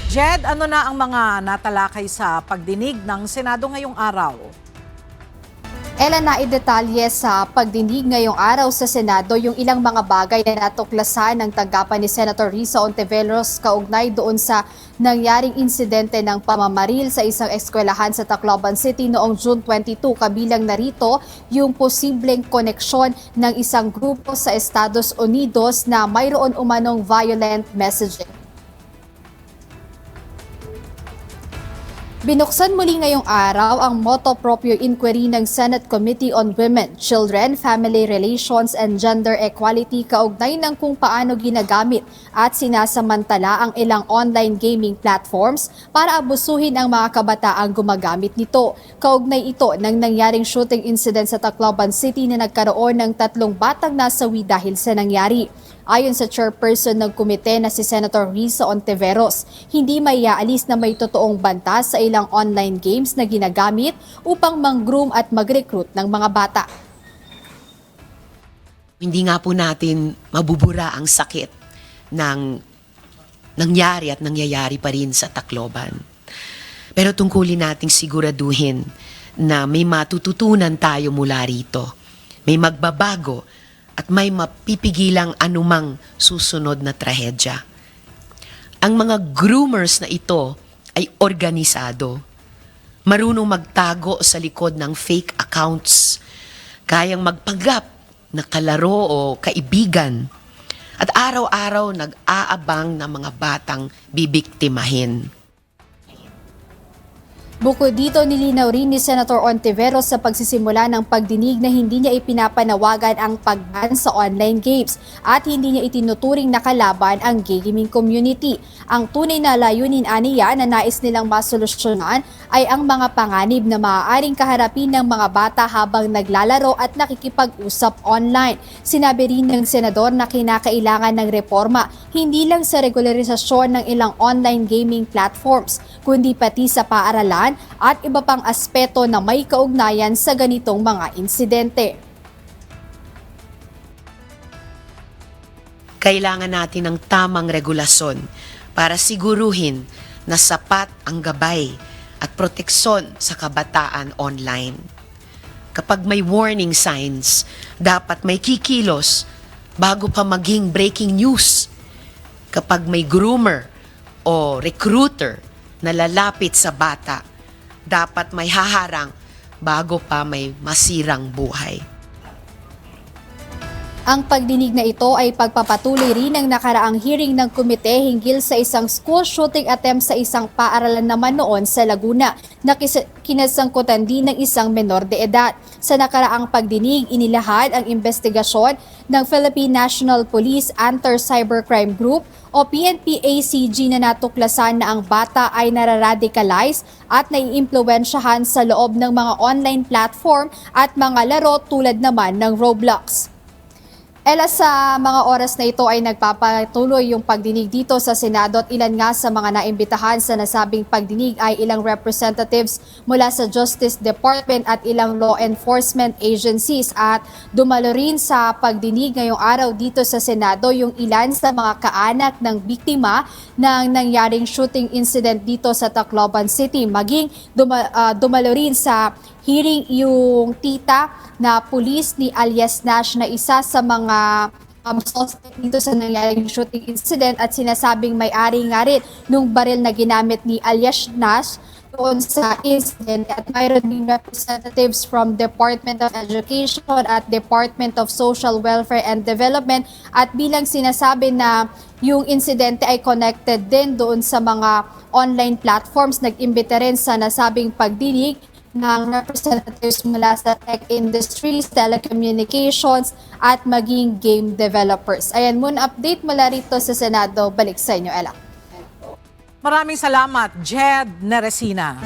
Jed, ano na ang mga natalakay sa pagdinig ng Senado ngayong araw? Ella, naidetalye sa pagdinig ngayong araw sa Senado yung ilang mga bagay na natuklasan ng tanggapan ni Senator Risa Hontiveros kaugnay doon sa nangyaring insidente ng pamamaril sa isang eskwelahan sa Tacloban City noong June 22. Kabilang narito yung posibleng koneksyon ng isang grupo sa Estados Unidos na mayroon umanong violent messaging. Binuksan muli ngayong araw ang motu proprio inquiry ng Senate Committee on Women, Children, Family Relations and Gender Equality kaugnay ng kung paano ginagamit at sinasamantala ang ilang online gaming platforms para abusuhin ang mga kabataang gumagamit nito. Kaugnay ito ng nangyaring shooting incident sa Tacloban City na nagkaroon ng 3 batang nasawi dahil sa nangyari. Ayon sa chairperson ng komite na si Senator Risa Hontiveros, hindi maiaalis na may totoong banta sa ilang online games na ginagamit upang mang-groom at mag-recruit ng mga bata. Hindi nga po natin mabubura ang sakit ng nangyari at nangyayari pa rin sa Tacloban. Pero tungkulin nating siguraduhin na may matututunan tayo mula rito. May magbabago at may mapipigilang anumang susunod na trahedya. Ang mga groomers na ito ay organisado. Marunong magtago sa likod ng fake accounts. Kayang magpanggap na kalaro o kaibigan. At araw-araw nag-aabang ng mga batang bibiktimahin. Bukod dito, nilinaw rin ni Senator Hontiveros sa pagsisimula ng pagdinig na hindi niya ipinapanawagan ang pag-ban sa online games at hindi niya itinuturing na kalaban ang gaming community. Ang tunay na layunin aniya na nais nilang masolusyonan ay ang mga panganib na maaaring kaharapin ng mga bata habang naglalaro at nakikipag-usap online. Sinabi rin ng senador na kinakailangan ng reforma hindi lang sa regularisasyon ng ilang online gaming platforms, kundi pati sa paaralan at iba pang aspeto na may kaugnayan sa ganitong mga insidente. Kailangan natin ng tamang regulasyon para siguruhin na sapat ang gabay at proteksyon sa kabataan online. Kapag may warning signs, dapat may kikilos bago pa maging breaking news. Kapag may groomer o recruiter na lalapit sa bata, dapat may haharang bago pa may masirang buhay. Ang pagdinig na ito ay pagpapatuloy rin ng nakaraang hearing ng komite hinggil sa isang school shooting attempt sa isang paaralan naman noon sa Laguna na kinasangkutan din ng isang menor de edad. Sa nakaraang pagdinig, inilahad ang investigasyon ng Philippine National Police Anti-Cybercrime Group o PNP-ACG na natuklasan na ang bata ay nararadicalize at naiimpluwensyahan sa loob ng mga online platform at mga laro tulad naman ng Roblox. Ella, sa mga oras na ito ay nagpapatuloy yung pagdinig dito sa Senado at ilan nga sa mga naimbitahan sa nasabing pagdinig ay ilang representatives mula sa Justice Department at ilang law enforcement agencies at dumalo rin sa pagdinig ngayong araw dito sa Senado yung ilan sa mga kaanak ng biktima ng nangyaring shooting incident dito sa Tacloban City. Maging dumalo rin sa hearing yung tita na pulis ni Alias Nash na isa sa mga suspect dito sa nangyaring shooting incident at sinasabing may-ari nga rin nung baril na ginamit ni Alias Nash doon sa incident at mayroon din representatives from Department of Education at Department of Social Welfare and Development at bilang sinasabi na yung insidente ay connected din doon sa mga online platforms, nag-imbita rin sa nasabing pagdinig ng representatives mula sa tech industries, telecommunications at maging game developers. Ayan muna update mula rito sa Senado. Balik sa inyo, Ella. Maraming salamat, Jed Neresina.